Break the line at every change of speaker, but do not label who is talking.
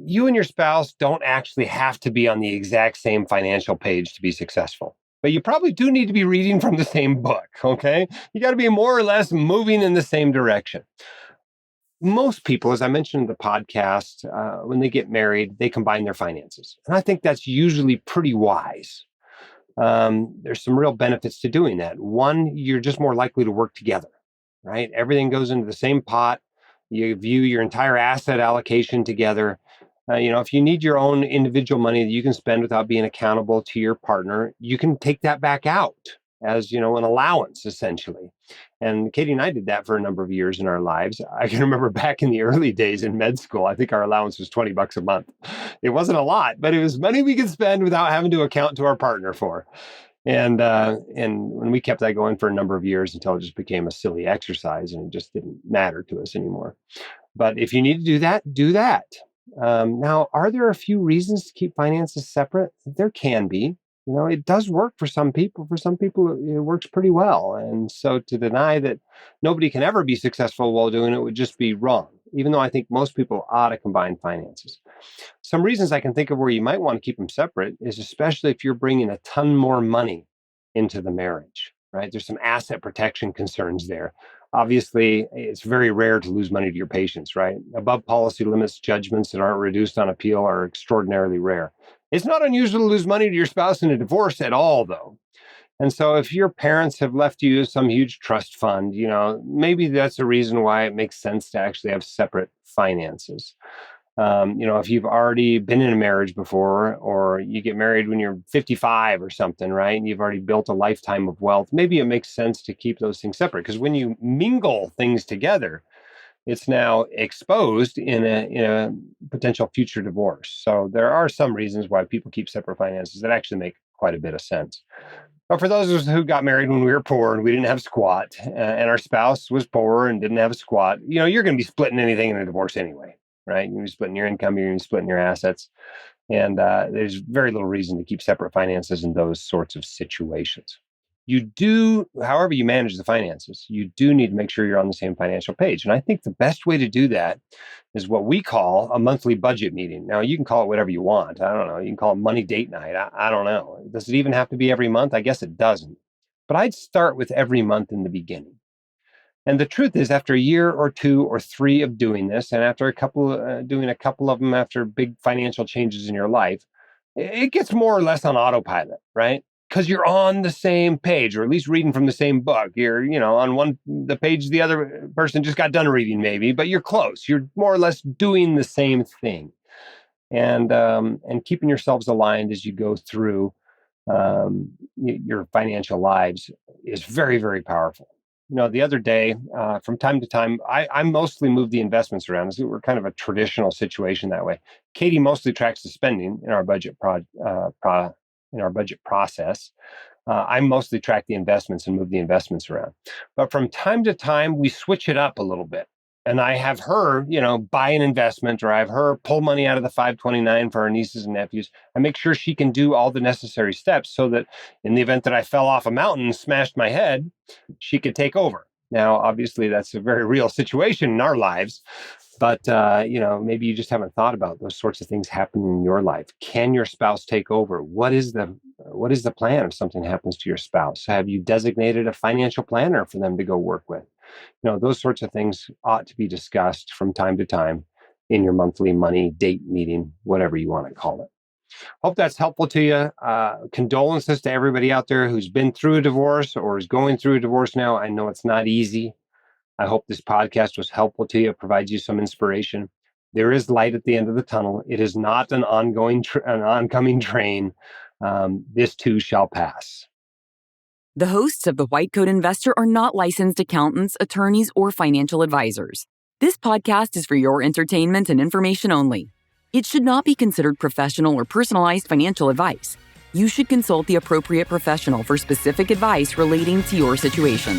you and your spouse don't actually have to be on the exact same financial page to be successful. But you probably do need to be reading from the same book, okay? You got to be more or less moving in the same direction. Most people, as I mentioned in the podcast, when they get married, they combine their finances. And I think that's usually pretty wise. There's some real benefits to doing that. One, you're just more likely to work together, right? Everything goes into the same pot. You view your entire asset allocation together. If you need your own individual money that you can spend without being accountable to your partner, you can take that back out as, an allowance, essentially. And Katie and I did that for a number of years in our lives. I can remember back in the early days in med school, I think our allowance was $20 a month. It wasn't a lot, but it was money we could spend without having to account to our partner for. And when we kept that going for a number of years until it just became a silly exercise and it just didn't matter to us anymore. But if you need to do that, do that. Now, are there a few reasons to keep finances separate? There can be. It does work for some people. For some people, it works pretty well. And so to deny that nobody can ever be successful while doing it would just be wrong, even though I think most people ought to combine finances. Some reasons I can think of where you might want to keep them separate is especially if you're bringing a ton more money into the marriage, right? There's some asset protection concerns there. Obviously, it's very rare to lose money to your patients, right? Above policy limits, judgments that aren't reduced on appeal are extraordinarily rare. It's not unusual to lose money to your spouse in a divorce at all, though. And so if your parents have left you some huge trust fund, maybe that's a reason why it makes sense to actually have separate finances. If you've already been in a marriage before, or you get married when you're 55 or something, right? And you've already built a lifetime of wealth, maybe it makes sense to keep those things separate. Because when you mingle things together, it's now exposed in a potential future divorce. So there are some reasons why people keep separate finances that actually make quite a bit of sense. But for those of us who got married when we were poor and we didn't have squat, and our spouse was poor and didn't have a squat, you're going to be splitting anything in a divorce anyway, right? You're going to be splitting your income, you're going to be splitting your assets. And there's very little reason to keep separate finances in those sorts of situations. You do, however you manage the finances, you do need to make sure you're on the same financial page. And I think the best way to do that is what we call a monthly budget meeting. Now, you can call it whatever you want. I don't know. You can call it money date night. I don't know. Does it even have to be every month? I guess it doesn't. But I'd start with every month in the beginning. And the truth is, after a year or two or three of doing this, and after doing a couple of them after big financial changes in your life, it gets more or less on autopilot, right? Because you're on the same page, or at least reading from the same book. You're, on the page the other person just got done reading, maybe, but you're close. You're more or less doing the same thing, and keeping yourselves aligned as you go through your financial lives is very, very powerful. The other day, from time to time, I mostly move the investments around. So we're kind of a traditional situation that way. Katie mostly tracks the spending in our budget process. I mostly track the investments and move the investments around. But from time to time, we switch it up a little bit. And I have her, buy an investment, or I have her pull money out of the 529 for our nieces and nephews. I make sure she can do all the necessary steps so that in the event that I fell off a mountain and smashed my head, she could take over. Now, obviously, that's a very real situation in our lives. But, maybe you just haven't thought about those sorts of things happening in your life. Can your spouse take over? What is the plan if something happens to your spouse? Have you designated a financial planner for them to go work with? Those sorts of things ought to be discussed from time to time in your monthly money date meeting, whatever you want to call it. Hope that's helpful to you. Condolences to everybody out there who's been through a divorce or is going through a divorce now. I know it's not easy. I hope this podcast was helpful to you. It provides you some inspiration. There is light at the end of the tunnel. It is not an oncoming train. This too shall pass.
The hosts of The White Coat Investor are not licensed accountants, attorneys, or financial advisors. This podcast is for your entertainment and information only. It should not be considered professional or personalized financial advice. You should consult the appropriate professional for specific advice relating to your situation.